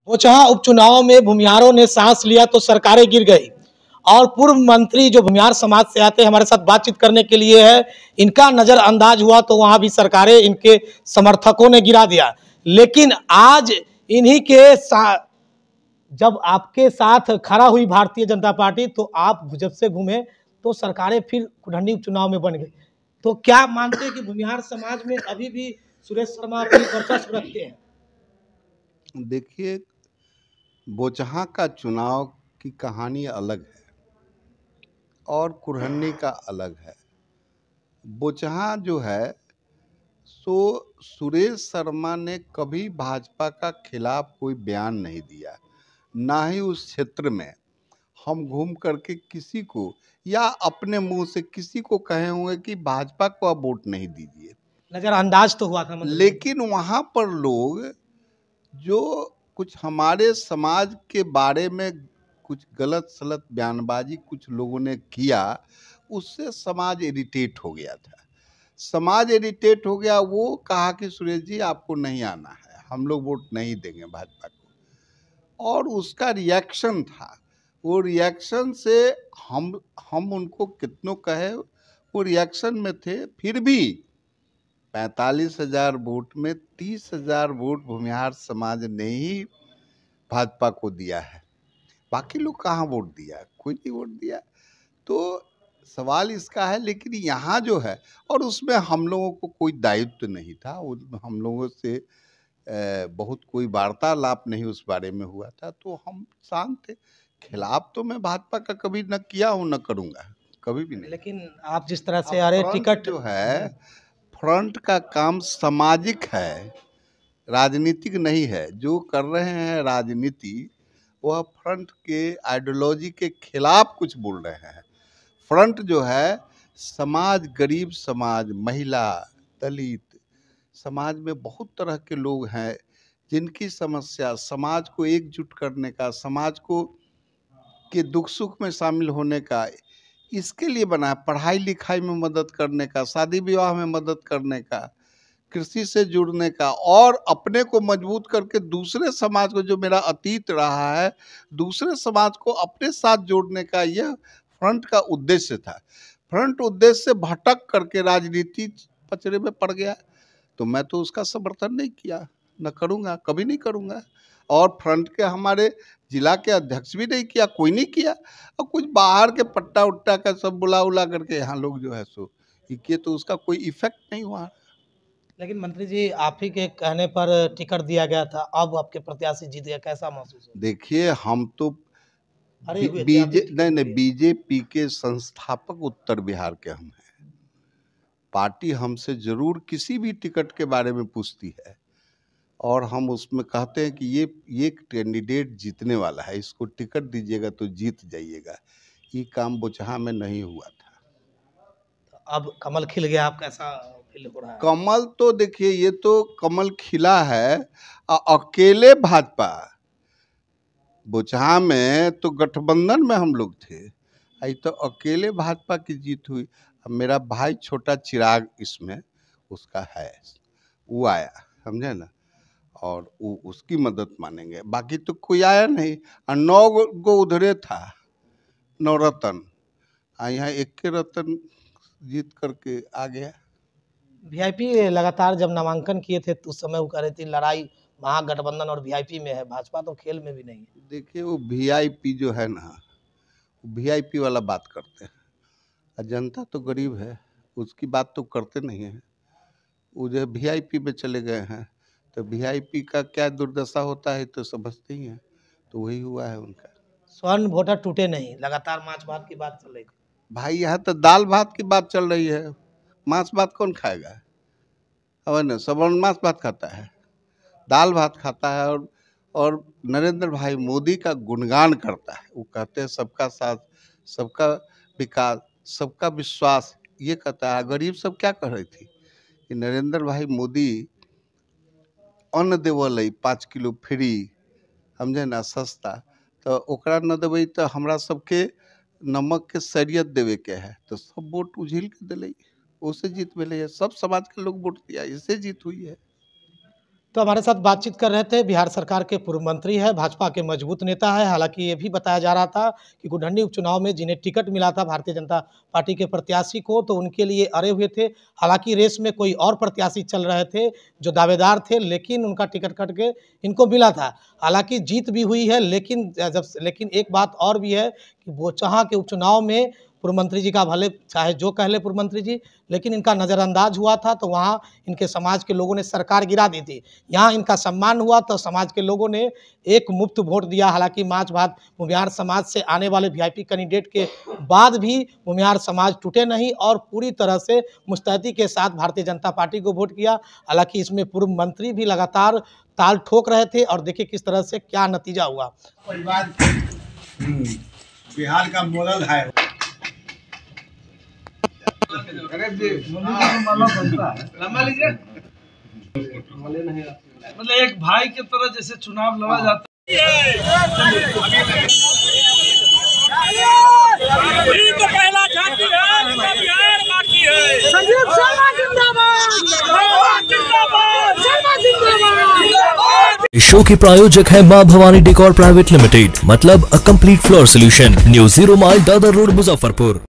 बोचहां उपचुनाव में भूमिहारों ने सांस लिया तो सरकारें गिर गई। और पूर्व मंत्री जो भूमिहार समाज से आते हैं हमारे साथ बातचीत करने के लिए है, इनका नजरअंदाज हुआ तो वहां भी सरकारें इनके समर्थकों ने गिरा दिया। लेकिन आज इन्हीं के जब आपके साथ खड़ा हुई भारतीय जनता पार्टी तो आप जब से घूमे तो सरकारें फिर कुढ़नी उपचुनाव में बन गई। तो क्या मानते हैं कि भूमिहार समाज में अभी भी सुरेश शर्मा अपनी वर्चस्व रखते हैं? देखिए, बोचहां का चुनाव की कहानी अलग है और कुढ़नी का अलग है। बोचहां जो है सो सुरेश शर्मा ने कभी भाजपा का खिलाफ कोई बयान नहीं दिया, ना ही उस क्षेत्र में हम घूम करके किसी को या अपने मुंह से किसी को कहे हुए कि भाजपा को अब वोट नहीं दीजिए। नजरअंदाज तो हुआ था लेकिन वहां पर लोग जो कुछ हमारे समाज के बारे में कुछ गलत सलत बयानबाजी कुछ लोगों ने किया, उससे समाज इरिटेट हो गया था। समाज इरिटेट हो गया, वो कहा कि सुरेश जी आपको नहीं आना है, हम लोग वोट नहीं देंगे भाजपा को। और उसका रिएक्शन था, वो रिएक्शन से हम उनको कितनों कहे वो रिएक्शन में थे। फिर भी 45,000 वोट में 30,000 वोट भूमिहार समाज ने ही भाजपा को दिया है। बाकी लोग कहाँ वोट दिया, कोई नहीं वोट दिया। तो सवाल इसका है, लेकिन यहाँ जो है, और उसमें हम लोगों को कोई दायित्व नहीं था, हम लोगों से बहुत कोई वार्तालाप नहीं उस बारे में हुआ था, तो हम शांत थे। खिलाफ तो मैं भाजपा का कभी न किया हूँ न करूँगा, कभी भी नहीं। लेकिन आप जिस तरह से अरे टिकट जो है, फ्रंट का काम सामाजिक है, राजनीतिक नहीं है। जो कर रहे हैं राजनीति, वह फ्रंट के आइडियोलॉजी के खिलाफ कुछ बोल रहे हैं। फ्रंट जो है समाज, गरीब समाज, महिला, दलित समाज में बहुत तरह के लोग हैं जिनकी समस्या, समाज को एकजुट करने का, समाज को के दुख सुख में शामिल होने का, इसके लिए बना है। पढ़ाई लिखाई में मदद करने का, शादी विवाह में मदद करने का, कृषि से जुड़ने का, और अपने को मजबूत करके दूसरे समाज को, जो मेरा अतीत रहा है, दूसरे समाज को अपने साथ जोड़ने का, यह फ्रंट का उद्देश्य था। फ्रंट उद्देश्य से भटक करके राजनीति पचड़े में पड़ गया, तो मैं तो उसका समर्थन नहीं किया, न करूँगा, कभी नहीं करूँगा। और फ्रंट के हमारे जिला के अध्यक्ष भी नहीं किया, कोई नहीं किया। और कुछ बाहर के पट्टा उट्टा का सब बुला उला करके यहाँ लोग जो है सो किए, तो उसका कोई इफेक्ट नहीं हुआ। लेकिन मंत्री जी आप ही के कहने पर टिकट दिया गया था, अब आपके प्रत्याशी जीत गया, कैसा महसूस हो? देखिए, हम तो अरे हुए थे आप भी टिकट नहीं, लिए। बीजेपी के संस्थापक उत्तर बिहार के हम हैं। पार्टी हमसे जरूर किसी भी टिकट के बारे में पूछती है, और हम उसमें कहते हैं कि ये कैंडिडेट जीतने वाला है, इसको टिकट दीजिएगा तो जीत जाइएगा। ये काम बोचहां में नहीं हुआ था। अब कमल खिल गया, आप कैसा फील हो रहा है? कमल तो देखिए, ये तो कमल खिला है। अकेले भाजपा, बोचहां में तो गठबंधन में हम लोग थे, आई तो अकेले भाजपा की जीत हुई। अब मेरा भाई छोटा चिराग इसमें उसका है, वो आया, समझे ना, और वो उसकी मदद मानेंगे। बाकी तो कोई आया नहीं, और 9 गो उधरे था, 9 रतन, यहाँ 1 रतन जीत करके आ गया। वीआईपी लगातार जब नामांकन किए थे तो उस समय वो कह रही थी लड़ाई महागठबंधन और वीआईपी में है, भाजपा तो खेल में भी नहीं है। देखिए, वो वीआईपी जो है ना, वीआईपी वाला बात करते हैं, और जनता तो गरीब है, उसकी बात तो करते नहीं है। वो जो वीआईपी में चले गए हैं, तो वीआईपी का क्या दुर्दशा होता है तो समझते ही हैं, तो वही हुआ है उनका। स्वर्ण वोटर टूटे नहीं, लगातार माछ भात की बात चल रही थी। भाई, यहाँ तो दाल भात की बात चल रही है, मांस भात कौन खाएगा? अब ना सवर्ण मांस भात खाता है, दाल भात खाता है। और नरेंद्र भाई मोदी का गुणगान करता है, वो कहते हैं सबका साथ, सबका विकास, सबका विश्वास, ये कहता है। गरीब सब क्या कह रही थी कि नरेंद्र भाई मोदी अन्न देवल 5 किलो फ्री, समझे ना, सस्ता, तो ओकरा न देवे तो हमरा सबके नमक के सरियत देवे के है, तो सब वोट उझिल के दिले, उससे जीत मिले है। सब समाज के लोग वोट दिया, इससे जीत हुई है। तो हमारे साथ बातचीत कर रहे थे बिहार सरकार के पूर्व मंत्री है, भाजपा के मजबूत नेता है। हालांकि ये भी बताया जा रहा था कि गुडहंडी उपचुनाव में जिन्हें टिकट मिला था भारतीय जनता पार्टी के प्रत्याशी को, तो उनके लिए अड़े हुए थे। हालांकि रेस में कोई और प्रत्याशी चल रहे थे जो दावेदार थे, लेकिन उनका टिकट कट के इनको मिला था। हालांकि जीत भी हुई है, लेकिन एक बात और भी है कि बोचहां के उपचुनाव में पूर्व मंत्री जी का भले चाहे जो कह ले पूर्व मंत्री जी, लेकिन इनका नज़रअंदाज हुआ था, तो वहाँ इनके समाज के लोगों ने सरकार गिरा दी थी। यहाँ इनका सम्मान हुआ तो समाज के लोगों ने एक मुफ्त वोट दिया। हालांकि माच भात भूमिहार समाज से आने वाले वीआईपी कैंडिडेट के बाद भी भूमिहार समाज टूटे नहीं और पूरी तरह से मुस्तैदी के साथ भारतीय जनता पार्टी को वोट किया। हालांकि इसमें पूर्व मंत्री भी लगातार ताल ठोक रहे थे और देखिए किस तरह से क्या नतीजा हुआ। बिहार का मॉडल है। मतलब एक भाई की तरह जैसे चुनाव लड़ा जाता है। तो पहला झांकी है, बिहार बाकी है। संजीव शर्मा जिंदाबाद, जिंदाबाद, जिंदाबाद। इस शो के प्रायोजक है मां भवानी डेकोर प्राइवेट लिमिटेड, मतलब a complete floor solution, new 0 mile Dadar road, Muzaffarpur.